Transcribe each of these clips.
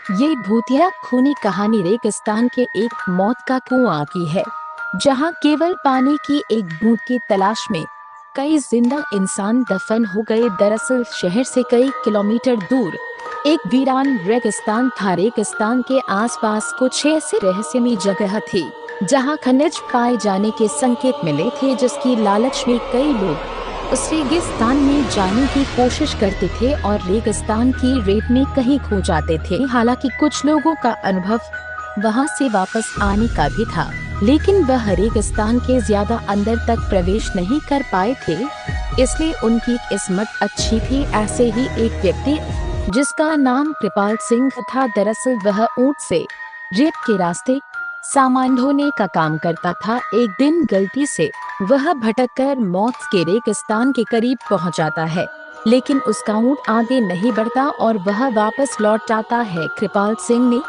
ये भूतिया खूनी कहानी रेगिस्तान के एक मौत का कुआं की है, जहां केवल पानी की एक बूंद की तलाश में कई जिंदा इंसान दफन हो गए। दरअसल शहर से कई किलोमीटर दूर एक वीरान रेगिस्तान था। रेगिस्तान के आसपास कुछ ऐसी रहस्यमयी जगह थी जहां खनिज पाए जाने के संकेत मिले थे, जिसकी लालच में कई लोग उस रेगिस्तान में जाने की कोशिश करते थे और रेगिस्तान की रेत में कहीं खो जाते थे। हालांकि कुछ लोगों का अनुभव वहां से वापस आने का भी था, लेकिन वह रेगिस्तान के ज्यादा अंदर तक प्रवेश नहीं कर पाए थे, इसलिए उनकी किस्मत अच्छी थी। ऐसे ही एक व्यक्ति जिसका नाम कृपाल सिंह था, दरअसल वह ऊंट से रेत के रास्ते सामान ढोने का काम करता था। एक दिन गलती से वह भटककर मौत के रेगिस्तान के करीब पहुंच जाता है, लेकिन उसका ऊंट आगे नहीं बढ़ता और वह वापस लौट आता है। कृपाल सिंह ने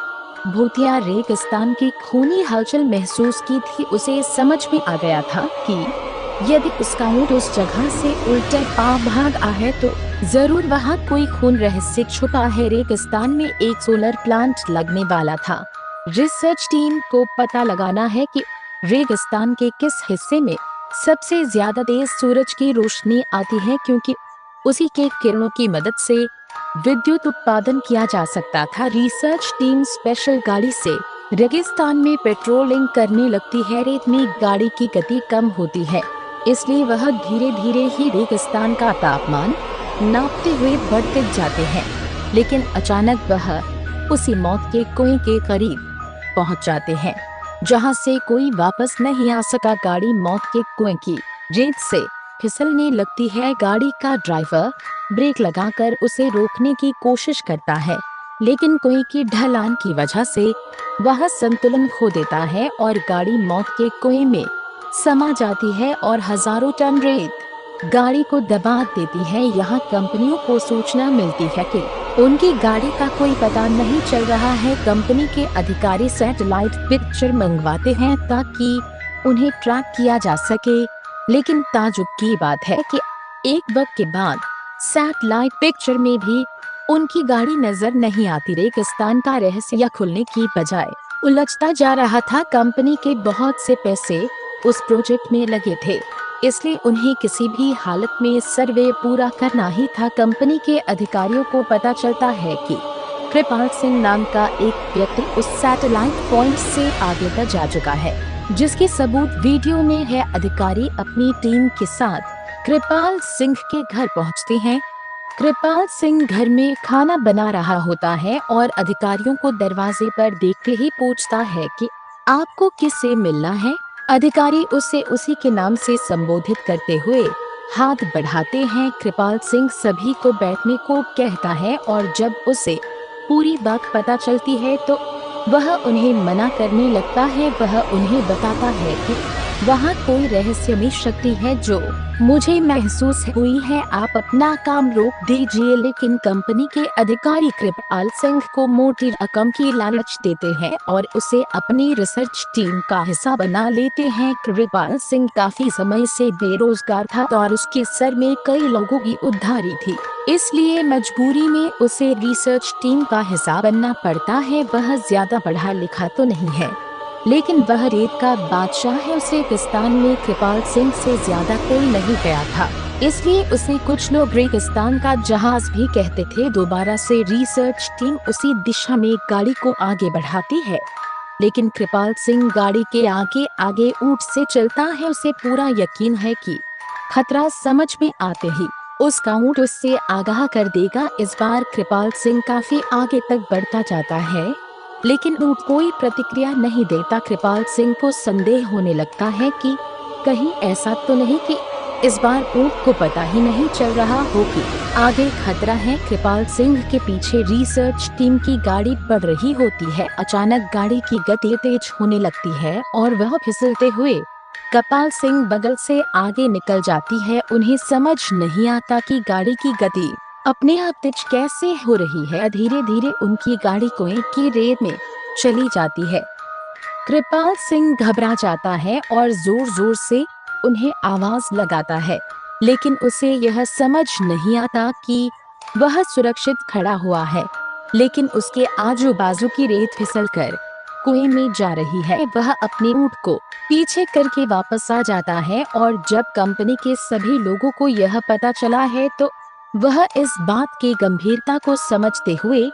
भूतिया रेगिस्तान की खूनी हलचल महसूस की थी। उसे समझ में आ गया था कि यदि उसका ऊंट उस जगह से उल्टे पांव भाग आ है तो जरूर वहाँ कोई खून रहस्य छुपा है। रेगिस्तान में एक सोलर प्लांट लगने वाला था। रिसर्च टीम को पता लगाना है कि रेगिस्तान के किस हिस्से में सबसे ज्यादा तेज सूरज की रोशनी आती है, क्योंकि उसी के किरणों की मदद से विद्युत उत्पादन किया जा सकता था। रिसर्च टीम स्पेशल गाड़ी से रेगिस्तान में पेट्रोलिंग करने लगती है। रेत में गाड़ी की गति कम होती है, इसलिए वह धीरे धीरे ही रेगिस्तान का तापमान नापते हुए बढ़ते जाते हैं। लेकिन अचानक वह उसी मौत के कुएं के करीब पहुंच जाते हैं, जहां से कोई वापस नहीं आ सका। गाड़ी मौत के कुएं की रेत से फिसलने लगती है। गाड़ी का ड्राइवर ब्रेक लगाकर उसे रोकने की कोशिश करता है, लेकिन कुएं की ढलान की वजह से वह संतुलन खो देता है और गाड़ी मौत के कुएं में समा जाती है और हजारों टन रेत गाड़ी को दबा देती है। यहाँ कंपनियों को सूचना मिलती है कि उनकी गाड़ी का कोई पता नहीं चल रहा है। कंपनी के अधिकारी सैटेलाइट पिक्चर मंगवाते हैं ताकि उन्हें ट्रैक किया जा सके, लेकिन ताज्जुब की बात है कि एक वक्त के बाद सैटेलाइट पिक्चर में भी उनकी गाड़ी नजर नहीं आती। रेगिस्तान का रहस्य खुलने की बजाय उलझता जा रहा था। कंपनी के बहुत से पैसे उस प्रोजेक्ट में लगे थे, इसलिए उन्हें किसी भी हालत में सर्वे पूरा करना ही था। कंपनी के अधिकारियों को पता चलता है कि कृपाल सिंह नाम का एक व्यक्ति उस सैटेलाइट पॉइंट से आगे तक जा चुका है, जिसके सबूत वीडियो में है। अधिकारी अपनी टीम के साथ कृपाल सिंह के घर पहुंचते हैं। कृपाल सिंह घर में खाना बना रहा होता है और अधिकारियों को दरवाजे पर देखते ही पूछता है कि आपको किससे मिलना है। अधिकारी उसे उसी के नाम से संबोधित करते हुए हाथ बढ़ाते हैं। कृपाल सिंह सभी को बैठने को कहता है और जब उसे पूरी बात पता चलती है तो वह उन्हें मना करने लगता है। वह उन्हें बताता है कि वहाँ कोई रहस्यमयी शक्ति है जो मुझे महसूस हुई है, आप अपना काम रोक दीजिए। लेकिन कंपनी के अधिकारी कृपाल सिंह को मोटी रकम की लालच देते हैं और उसे अपनी रिसर्च टीम का हिस्सा बना लेते हैं। कृपाल सिंह काफी समय से बेरोजगार था और उसके सर में कई लोगों की उधारी थी, इसलिए मजबूरी में उसे रिसर्च टीम का हिस्सा बनना पड़ता है। वह ज्यादा पढ़ा लिखा तो नहीं है, लेकिन वह रेत का बादशाह है। उसे रेगिस्तान में कृपाल सिंह से ज्यादा कोई नहीं गया था, इसलिए उसे कुछ लोग रेगिस्तान का जहाज भी कहते थे। दोबारा से रिसर्च टीम उसी दिशा में गाड़ी को आगे बढ़ाती है, लेकिन कृपाल सिंह गाड़ी के आगे आगे ऊंट से चलता है। उसे पूरा यकीन है कि खतरा समझ में आते ही उसका ऊंट उससे आगाह कर देगा। इस बार कृपाल सिंह काफी आगे तक बढ़ता जाता है, लेकिन ऊंट कोई प्रतिक्रिया नहीं देता। कृपाल सिंह को संदेह होने लगता है कि कहीं ऐसा तो नहीं कि इस बार ऊंट को पता ही नहीं चल रहा हो कि आगे खतरा है। कृपाल सिंह के पीछे रिसर्च टीम की गाड़ी बढ़ रही होती है। अचानक गाड़ी की गति तेज होने लगती है और वह फिसलते हुए कृपाल सिंह बगल से आगे निकल जाती है। उन्हें समझ नहीं आता कि गाड़ी की गति अपने आप तेज कैसे हो रही है। धीरे धीरे उनकी गाड़ी कुएं की रेत में चली जाती है। कृपाल सिंह घबरा जाता है और जोर जोर से उन्हें आवाज लगाता है, लेकिन उसे यह समझ नहीं आता कि वह सुरक्षित खड़ा हुआ है। लेकिन उसके आजू बाजू की रेत फिसलकर कुएं में जा रही है। वह अपने ऊंट को पीछे करके वापस आ जाता है और जब कंपनी के सभी लोगों को यह पता चला है तो वह इस बात की गंभीरता को समझते हुए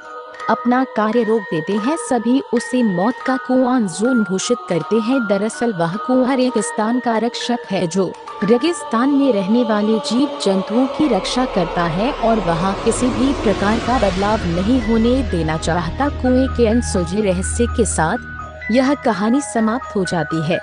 अपना कार्य रोक देते हैं। सभी उसे मौत का कुआं जोन घोषित करते हैं। दरअसल वह कुआं रेगिस्तान का रक्षक है जो रेगिस्तान में रहने वाले जीव जंतुओं की रक्षा करता है और वहाँ किसी भी प्रकार का बदलाव नहीं होने देना चाहता। कुएं के अनसुलझे रहस्य के साथ यह कहानी समाप्त हो जाती है।